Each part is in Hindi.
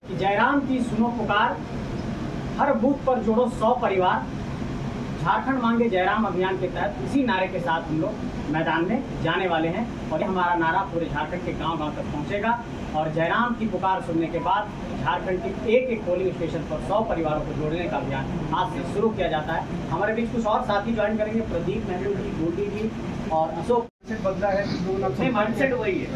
जयराम की सुनो पुकार, हर बूथ पर जोड़ो 100 परिवार। झारखंड मांगे जयराम अभियान के तहत इसी नारे के साथ हम लोग मैदान में जाने वाले हैं और ये हमारा नारा पूरे झारखंड के गांव-गांव तक पहुंचेगा। और जयराम की पुकार सुनने के बाद झारखंड के एक पोलिंग स्टेशन पर 100 परिवारों को जोड़ने का अभियान आज से शुरू किया जाता है। हमारे बीच कुछ और साथी ज्वाइन करेंगे, प्रदीप नेहरू जी, गोल्डी जी और अशोक। बदला है कि माइंडसेट वही है।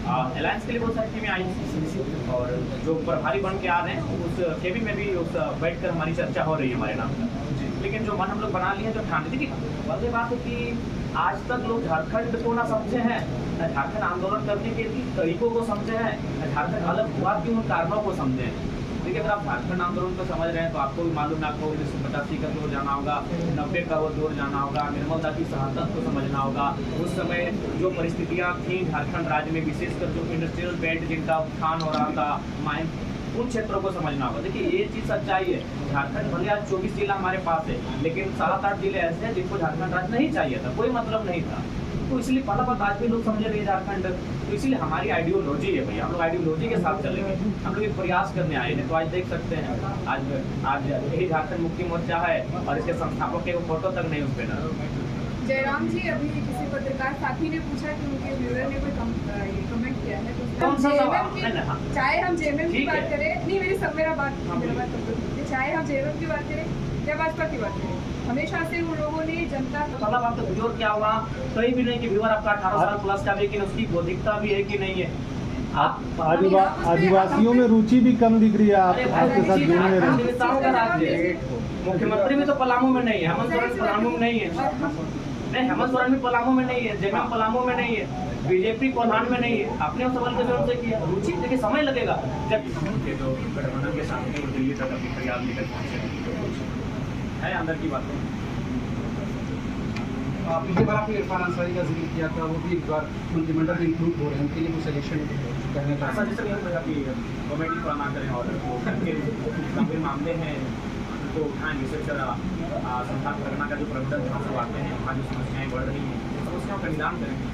अलायंस के लिए बहुत सारी टीमें आई हैं और जो प्रभारी बन के आ रहे हैं उस केबिन में भी उस बैठ कर हमारी चर्चा हो रही है हमारे नाम पर। लेकिन जो मन हम लोग बना लिए हैं, जो ठान ली, वाली बात है कि आज तक लोग झारखंड को ना समझे हैं, न झारखंड आंदोलन करने के तरीकों को समझे हैं, न झारखंड अलग हुआ क्यों उन कारणों को समझे हैं। देखिए, अगर आप झारखंड आंदोलन को समझ रहे हैं तो आपको भी मालूम है, आपको 1985 का दौर जाना होगा, 90 का वो दौर जाना होगा, निर्मल दा की शहादत को समझना होगा। उस समय जो परिस्थितियाँ थी झारखंड राज्य में, विशेषकर जो इंडस्ट्रियल बेल्ट जिनका उत्थान हो रहा था, माइन, उन क्षेत्रों को समझना होगा। देखिए, ये चीज़ सच्चाई है, झारखंड भले आज 24 जिला हमारे पास है, लेकिन 7-8 जिले ऐसे हैं जिनको झारखंड राज्य नहीं चाहिए था, कोई मतलब नहीं था। तो इसलिए फटाफट आज भी लोग समझे नहीं झारखंड। तो इसीलिए हमारी आइडियोलॉजी है भैया, हम लोग आइडियोलॉजी के साथ चलेंगे। हम लोग एक प्रयास करने आए हैं। तो आज देख सकते हैं, आज यही झारखंड मुक्ति मोर्चा है और इसके संस्थापक के फोटो तक नहीं उस पर ना। जयराम जी, अभी किसी पत्रकार साथी ने पूछा कि उनके व्यूअर ने कोई कमेंट किया है, तो कौन सा सवाल? चाहे हम जेएमएम की बात करें, नहीं मेरा बात चाहे हम जेएमएम की बात करें या भाजपा की बात करें, हमेशा से उन लोगों ने जनता मतलब आप तो क्या हुआ, कहीं भी नहीं कि व्यूअर आपका 18 साल प्लस का, लेकिन उसकी बौद्धिकता भी है कि नहीं है। आदिवासियों में रुचि भी कम दिख रही है आपके साथ जुड़ने में। मुख्यमंत्री भी तो पलामू में नहीं है, हेमंत सोरेन पलामू में नहीं है, नहीं हेमंत सोरेन भी पलामू में नहीं है, जेएमएम पलामू में नहीं है, बीजेपी कोल्हान में नहीं है। आपने उस सवाल का जवाब से किया, रुचि देखिए समय लगेगा। जब जो गठबंधन के सामने दिल्ली तक अपनी फरियाद लेकर पहुंचे है, अंदर की बात है। पिछली बार आपने इरफान अंसारी का जिक्र किया था, वो भी एक बार मंत्रिमंडल में इंक्लूड हो रहे हैं, उनके लिए कुछ सजेशन करने का कमेटी पर ना करें और गंभीर मामले हैं तो उठाएं। विशेषकर संस्थान करना का जो प्रबंधन वहाँ से आते हैं, वहाँ जो समस्याएँ बढ़ रही हैं, समस्याओं का निदान करेंगे।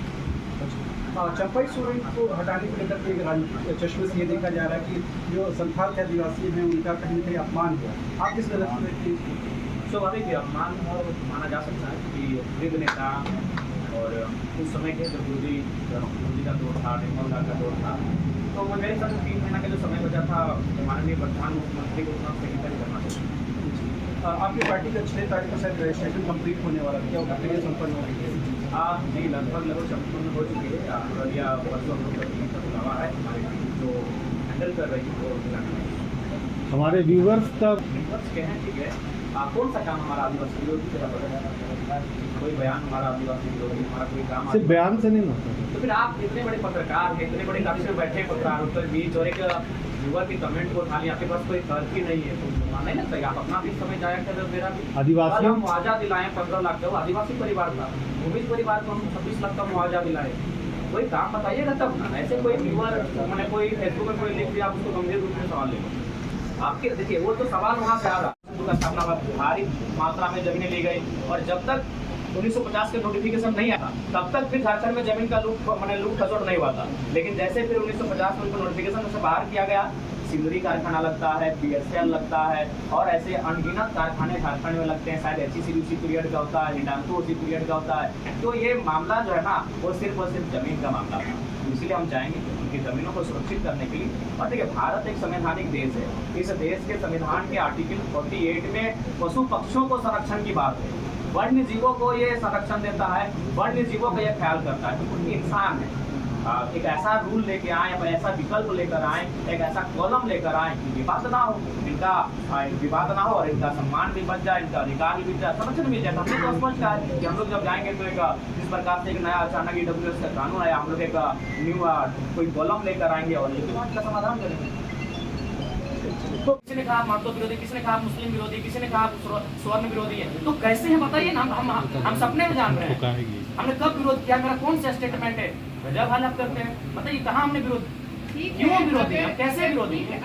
चंपई सोरेन को हटाने को लेकर के राजनीतिक चश्मे से ये देखा जा रहा है कि जो संथाल के आदिवासी हैं उनका कहीं न कहीं अपमान हुआ। आप किस तरह से स्वाभाविक है, अपमान माना जा सकता है कि वृद्ध नेता और उस समय के जो विरोधी का दौर था, निर्मल दा का दौर था, तो वो मेरे साथ 3 महीना का जो समय बचा था, माननीय प्रधान मुख्यमंत्री को उतना सही तरह करना चाहिए। आपकी पार्टी का 6 तारीख को शायद रजिस्ट्रेशन कंप्लीट होने वाला था, क्या वो प्रक्रिया संपन्न हो रही है? जी, लगभग संपूर्ण हो चुकी है। या परसों हम लोग का टीम का बुलावा है, हमारी टीम जो हैंडल कर रही है वो हमारे व्यूवर्स तक के हैं, ठीक है। कौन सा काम हमारा आदिवासी विरोधी है? कोई बयान हमारा आदिवासी विरोधी, हमारा कोई काम सिर्फ बयान से नहीं होता। तो फिर आप इतने बड़े पत्रकार हैं, इतने बड़े कक्ष में बैठे पत्रकारों के बीच और एक व्यूअर की कमेंट को उठा लिया, आपके पास कोई तर्क ही नहीं है, तो नहीं लगता है आप अपना भी समय जाया कर। मेरा भी आदिवासी मुआवजा दिलाएं 15 लाख का, वो आदिवासी परिवार था, भूमिज परिवार को हम 26 लाख का मुआवजा दिलाए। कोई काम बताइएगा तब ना, ऐसे कोई व्यूअर मैंने कोई फेसबुक में कोई लिख दिया, आप उसको गंभीर रूप में सवाल ले आपके। देखिए, वो तो सवाल वहाँ से आ रहा, स्थापना भारी मात्रा में जमीनें ली गई और जब तक 1950 के नोटिफिकेशन नहीं आया तब तक फिर झारखंड में जमीन का लूट खसोट नहीं हुआ था। लेकिन जैसे फिर 1950 में उनको नोटिफिकेशन से बाहर किया गया, सिंदूरी कारखाना लगता है, BSL लगता है और ऐसे अनगिनत कारखाने झारखंड में लगते हैं। शायद HEC उसी पीरियड का होता है, हिंडाल्को उसी पीरियड का होता है। तो ये मामला जो है ना, वो सिर्फ और सिर्फ जमीन का मामला था। इसलिए हम चाहेंगे कि उनकी ज़मीनों को सुरक्षित करने के लिए। और देखिए, भारत एक संवैधानिक देश है, इस देश के संविधान के आर्टिकल 48 में पशु पक्षियों को संरक्षण की बात है, वन्य जीवों को ये संरक्षण देता है, वन्य जीवों का ये ख्याल करता है। क्योंकि इंसान है, एक ऐसा रूल लेके आए, या ऐसा विकल्प लेकर आए, एक ऐसा कॉलम लेकर आए कि विवाद ना हो, इनका विवाद ना हो और इनका सम्मान भी बच जाए, इनका अधिकार भी मिल जाए, संरक्षण मिल जाए। हमने तो स्पष्ट कहा है कि हम लोग जब जाएंगे तो एक जिस प्रकार से एक नया अचानक EWS का कानून आया, हम लोग एक न्यू कोई कॉलम लेकर आएंगे और ये विवाद का समाधान करेंगे। तो किसी ने कहा मातो विरोधी, किसी ने कहा मुस्लिम विरोधी, किसी ने कहा स्वर्ण विरोधी है, तो कैसे है बताइए ना। हम सपने में जान रहे हैं, हमने कब विरोध किया, मेरा कौन सा स्टेटमेंट है? गजब हाल आप करते हैं, बताइए कहाँ हमने विरोध, क्यों विरोधी है, कैसे विरोधी है?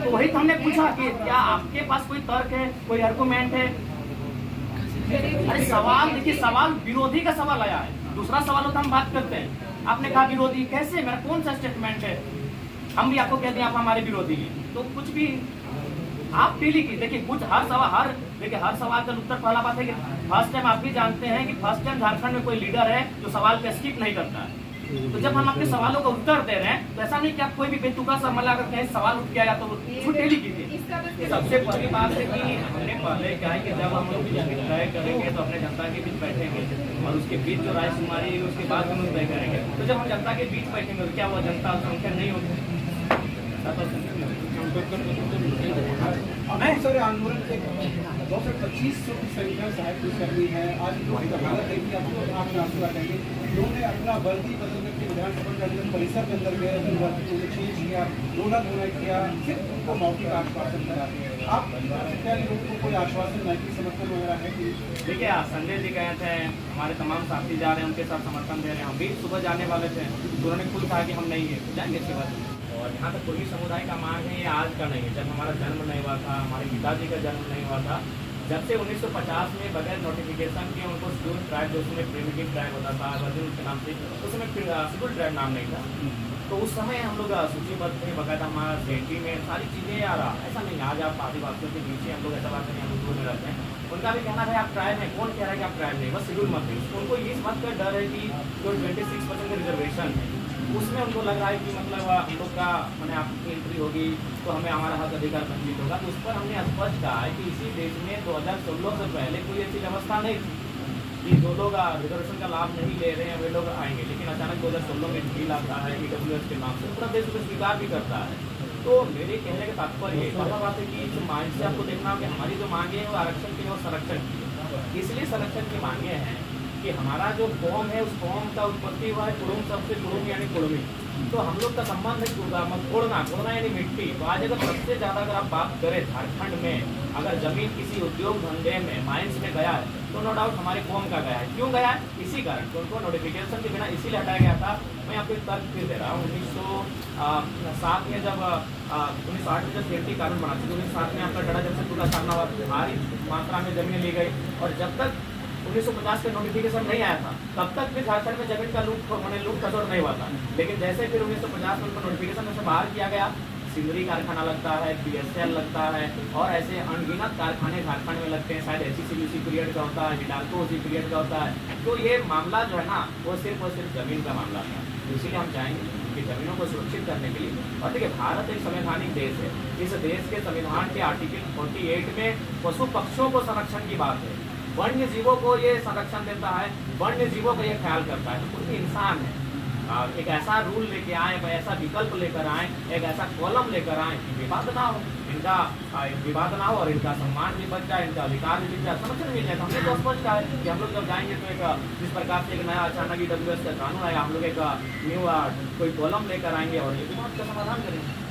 तो वही तो हमने पूछा कि क्या आपके पास कोई तर्क है, कोई आर्गुमेंट है? अरे सवाल देखिए, सवाल विरोधी का सवाल आया है, दूसरा सवाल होता हम बात करते हैं। आपने कहा विरोधी कैसे, मेरा कौन सा स्टेटमेंट है? हम भी आपको कहते हैं आप हमारे विरोधी हैं, तो कुछ भी आप पीली की देखिए कुछ हर सवाल का उत्तर पहला बात है कि फर्स्ट टाइम आप भी जानते हैं कि फर्स्ट टाइम झारखंड में कोई लीडर है जो सवाल पे स्किप नहीं करता है। तो जब हम अपने सवालों का उत्तर दे रहे हैं तो ऐसा नहीं कि आप कोई भी बेतुका सा मतलब अगर कहीं सवाल उठ गया या तो छुट्टी कीजिए। सबसे बड़ी बात है कि हमने पहले क्या है कि जब हम लोग तय करेंगे तो अपने जनता के बीच बैठेंगे और उसके बीच जो राय शुमारी है उसके बाद हम तय करेंगे। तो जब हम जनता के बीच बैठेंगे तो क्या वो जनता संख्या नहीं होगी? मैं सर आंदोलन के 225 की संख्या सहायक पुलिसकर्मी है। आज लोग हालत है कि आपको आप आंसू आ जाएंगे। लोगों ने अपना वर्दी बदल करके विधानसभा के अंदर परिसर के अंदर गए, अपनी वर्दी को चेंज किया, रोना धोना किया, सिर्फ उनको मौखिक आश्वासन दिया। आप क्या लोगों को कोई आश्वासन नहीं की समर्थन वगैरह है कि? देखिए संजय जी गए थे, हमारे तमाम साथी जा रहे हैं, उनके साथ समर्थन दे रहे हैं। हम भी सुबह जाने वाले थे, उन्होंने खुद कहा कि हम नहीं है जाएंगे अच्छी बात। और यहाँ तक कुर्मी समुदाय का मांग है, ये आज का नहीं है। जब हमारा जन्म नहीं हुआ था, हमारे पिताजी का जन्म नहीं हुआ था, जब से 1950 में बगैर नोटिफिकेशन के उनको शेड्यूल ट्राइब जो उसमें प्रिमिटिव ट्राइब होता था वर्जिन के नाम से, उस समय शेड्यूल ट्राइब नाम नहीं था। तो उस समय हम लोग सूचीबद्ध थे, बकायदा हमारा सेंटी में सारी चीज़ें आ रहा। ऐसा नहीं आज आप आदिवासियों के बीच हम लोग ऐसा बात नहीं, हम लोग दूर में रहते हैं। उनका भी कहना है आप ट्राइब हैं, कौन कह रहा है कि आप ट्राइब नहीं, बस शेड्यूल मत है। उनको इस बात का डर है कि जो 26% का रिजर्वेशन है उसमें उनको लग रहा है कि मतलब हम लोग का मैंने आपकी एंट्री होगी तो हमें हमारा हक अधिकार वंचित होगा। तो उस पर हमने स्पष्ट कहा है कि इसी देश में 2016 से पहले कोई ऐसी व्यवस्था नहीं थी कि जो लोग रिजर्वेशन का लाभ नहीं ले रहे हैं वे लोग आएंगे। लेकिन अचानक 2016 में बिल आता है EWS के नाम से, पूरा देश उसे स्वीकार भी करता है। तो मेरे कहने का तात्पर्य पहला बात है कि इस मांग से आपको देखना हो कि हमारी जो मांगे हैं वो आरक्षण की और संरक्षण की। इसलिए संरक्षण की मांगे हैं कि हमारा जो कौम है उस कौम का उत्पत्ति हुआ है कुड़ुम सबसे, कुड़ुम यानी कुड़मी। तो हम लोग का संबंध है कोड़ना यानी मिट्टी। तो आज अगर सबसे ज़्यादा अगर आप बात करें झारखंड में अगर जमीन किसी उद्योग धंधे में माइंस में गया है तो नो डाउट हमारे कौम का गया है। क्यों गया है? इसी कारण कि उनको नोटिफिकेशन के बिना इसीलिए हटाया गया था। मैं आपको एक तर्क फिर दे रहा हूँ। 1907 में जब 1908 में जब खेती कानून बना, 1907 में आपका डरा जब से पूरा सामना हुआ, भारी मात्रा में जमीन ली गई और जब तक 1950 का नोटिफिकेशन नहीं आया था तब तक भी झारखंड में जमीन का लूट खसोट नहीं हुआ था। लेकिन जैसे फिर 1950 में उनको नोटिफिकेशन में से बाहर किया गया, सिंदरी कारखाना लगता है, BSL लगता है और ऐसे अनगिनत कारखाने झारखंड में लगते हैं। शायद HECL उसी पीरियड का होता है, हिडाल्को उसी पीरियड का होता है। तो ये मामला जो है ना वो सिर्फ और सिर्फ जमीन का मामला था। इसीलिए हम चाहेंगे कि जमीनों को सुरक्षित करने के लिए। और देखिए भारत एक संवैधानिक देश है। इस देश के संविधान के आर्टिकल 48 में पशु पक्षियों को संरक्षण की बात है, वन्य जीवों को ये संरक्षण देता है, वन्य जीवों का ये ख्याल करता है। तो कोई इंसान है एक ऐसा रूल लेके आए, ऐसा विकल्प लेकर आए, एक ऐसा कॉलम लेकर आए कि विवाद ना हो, इनका विवाद ना हो और इनका सम्मान भी बच जाए, इनका अधिकार भी मिल जाए, संरक्षण मिल जाए। हमने तो स्पष्ट है कि हम लोग जब जाएंगे तो एक जिस प्रकार से एक नया अचानक EWS का कानून आया, हम लोग एक न्यू कोई कॉलम लेकर आएंगे और ये विवाद का समाधान करेंगे।